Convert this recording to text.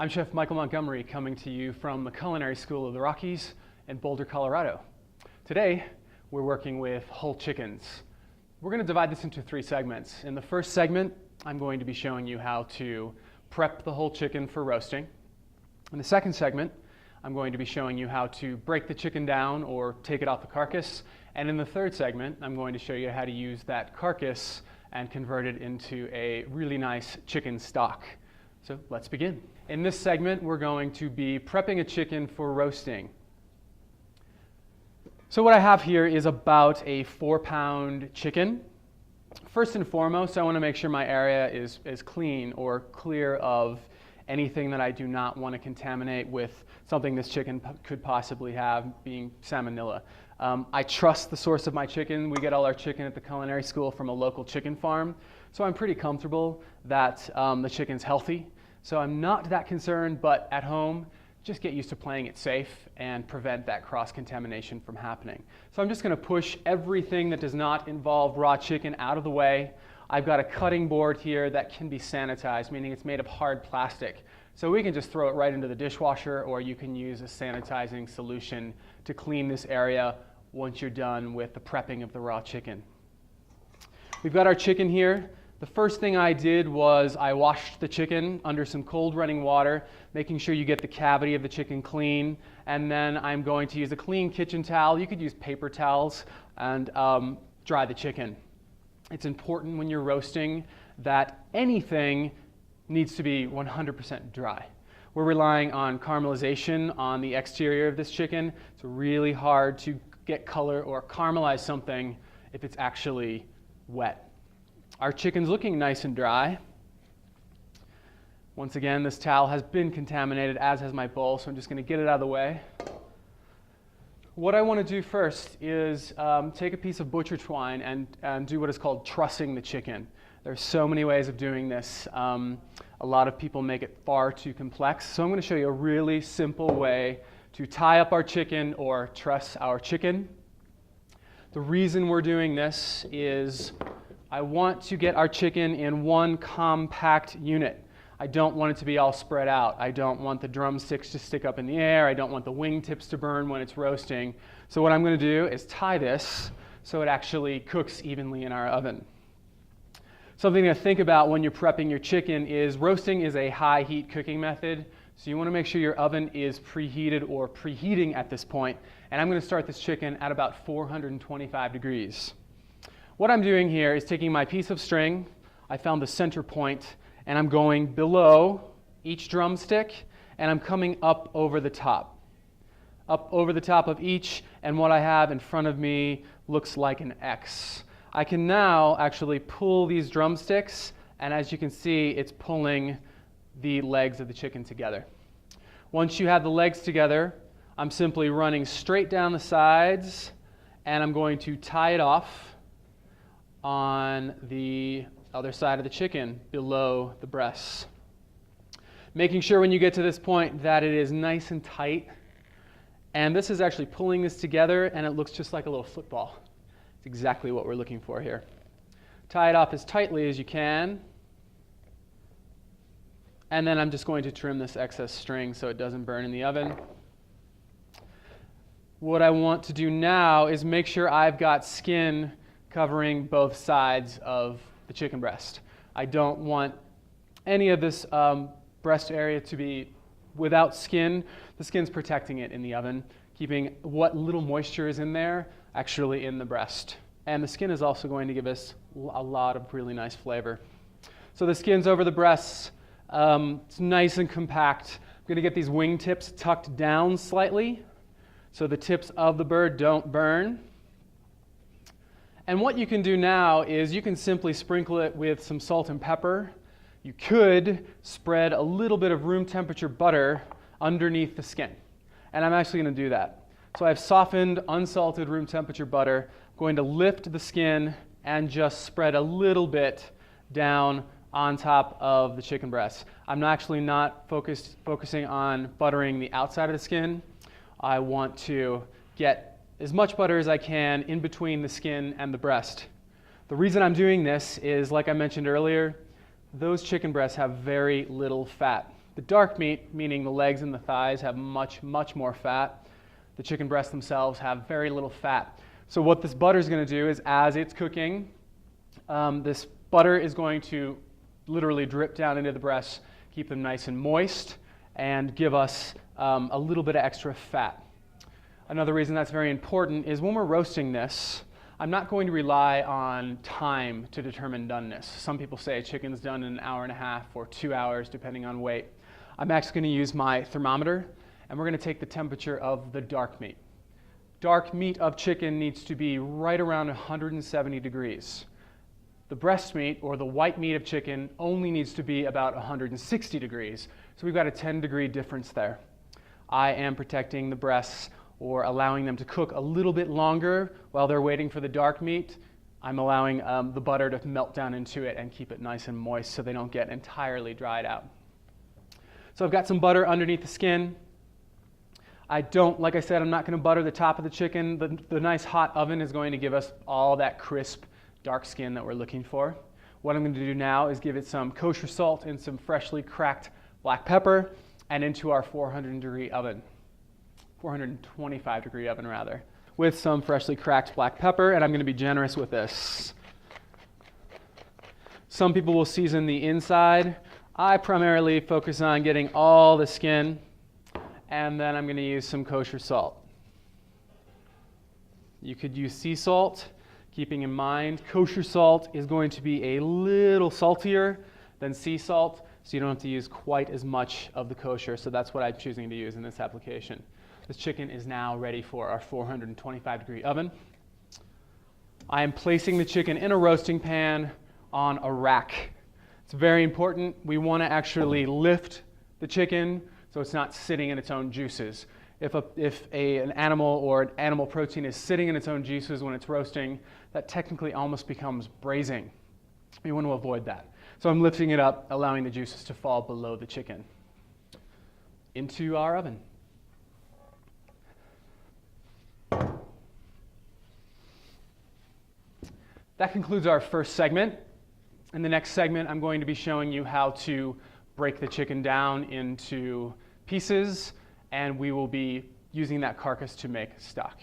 I'm Chef Michael Montgomery coming to you from the Culinary School of the Rockies in Boulder, Colorado. Today, we're working with whole chickens. We're going to divide this into 3 segments. In the first segment, I'm going to be showing you how to prep the whole chicken for roasting. In the second segment, I'm going to be showing you how to break the chicken down or take it off the carcass. And in the third segment, I'm going to show you how to use that carcass and convert it into a really nice chicken stock. So let's begin. In this segment, we're going to be prepping a chicken for roasting. So what I have here is about a 4-pound chicken. First and foremost, I want to make sure my area is clean or clear of anything that I do not want to contaminate with something this chicken could possibly have, being salmonella. I trust the source of my chicken. We get all our chicken at the Culinary School from a local chicken farm, so I'm pretty comfortable that the chicken's healthy. So I'm not that concerned, but at home, just get used to playing it safe and prevent that cross-contamination from happening. So I'm just going to push everything that does not involve raw chicken out of the way. I've got a cutting board here that can be sanitized, meaning it's made of hard plastic. So we can just throw it right into the dishwasher, or you can use a sanitizing solution to clean this area once you're done with the prepping of the raw chicken. We've got our chicken here. The first thing I did was I washed the chicken under some cold running water, making sure you get the cavity of the chicken clean. And then I'm going to use a clean kitchen towel. You could use paper towels and dry the chicken. It's important when you're roasting that anything needs to be 100% dry. We're relying on caramelization on the exterior of this chicken. It's really hard to get color or caramelize something if it's actually wet. Our chicken's looking nice and dry. Once again, this towel has been contaminated, as has my bowl, so I'm just going to get it out of the way. What I want to do first is take a piece of butcher twine and do what is called trussing the chicken. There's so many ways of doing this. A lot of people make it far too complex, so I'm going to show you a really simple way to tie up our chicken or truss our chicken. The reason we're doing this is I want to get our chicken in one compact unit. I don't want it to be all spread out. I don't want the drumsticks to stick up in the air. I don't want the wingtips to burn when it's roasting. So what I'm going to do is tie this so it actually cooks evenly in our oven. Something to think about when you're prepping your chicken is roasting is a high heat cooking method. So you want to make sure your oven is preheated or preheating at this point. And I'm going to start this chicken at about 425 degrees. What I'm doing here is taking my piece of string, I found the center point, and I'm going below each drumstick, and I'm coming up over the top. Up over the top of each, and what I have in front of me looks like an X. I can now actually pull these drumsticks, and as you can see, it's pulling the legs of the chicken together. Once you have the legs together, I'm simply running straight down the sides, and I'm going to tie it off on the other side of the chicken below the breasts. Making sure when you get to this point that it is nice and tight. And this is actually pulling this together, and it looks just like a little football. It's exactly what we're looking for here. Tie it off as tightly as you can. And then I'm just going to trim this excess string so it doesn't burn in the oven. What I want to do now is make sure I've got skin covering both sides of the chicken breast. I don't want any of this breast area to be without skin. The skin's protecting it in the oven, keeping what little moisture is in there actually in the breast. And the skin is also going to give us a lot of really nice flavor. So the skin's over the breasts. It's nice and compact. I'm going to get these wing tips tucked down slightly so the tips of the bird don't burn. And what you can do now is you can simply sprinkle it with some salt and pepper. You could spread a little bit of room temperature butter underneath the skin. And I'm actually going to do that. So I've softened, unsalted room temperature butter. I'm going to lift the skin and just spread a little bit down on top of the chicken breast. I'm actually not focusing on buttering the outside of the skin. I want to get as much butter as I can in between the skin and the breast. The reason I'm doing this is, like I mentioned earlier, those chicken breasts have very little fat. The dark meat, meaning the legs and the thighs, have much more fat. The chicken breasts themselves have very little fat. So what this butter is going to do is, as it's cooking, this butter is going to literally drip down into the breasts, keep them nice and moist, and give us a little bit of extra fat. Another reason that's very important is when we're roasting this, I'm not going to rely on time to determine doneness. Some people say chicken's done in an hour and a half or 2 hours, depending on weight. I'm actually going to use my thermometer, and we're going to take the temperature of the dark meat. Dark meat of chicken needs to be right around 170 degrees. The breast meat, or the white meat of chicken, only needs to be about 160 degrees. So we've got a 10-degree difference there. I am protecting the breasts, or allowing them to cook a little bit longer while they're waiting for the dark meat. I'm allowing the butter to melt down into it and keep it nice and moist so they don't get entirely dried out. So I've got some butter underneath the skin. Like I said, I'm not going to butter the top of the chicken. The nice hot oven is going to give us all that crisp, dark skin that we're looking for. What I'm going to do now is give it some kosher salt and some freshly cracked black pepper, and into our 425-degree oven rather, with some freshly cracked black pepper, and I'm going to be generous with this. Some people will season the inside. I primarily focus on getting all the skin, and then I'm going to use some kosher salt. You could use sea salt, keeping in mind kosher salt is going to be a little saltier than sea salt, so you don't have to use quite as much of the kosher, so that's what I'm choosing to use in this application. This chicken is now ready for our 425-degree oven. I am placing the chicken in a roasting pan on a rack. It's very important. We want to actually lift the chicken so it's not sitting in its own juices. If an animal or an animal protein is sitting in its own juices when it's roasting, that technically almost becomes braising. We want to avoid that. So I'm lifting it up, allowing the juices to fall below the chicken. Into our oven. That concludes our first segment. In the next segment, I'm going to be showing you how to break the chicken down into pieces, and we will be using that carcass to make stock.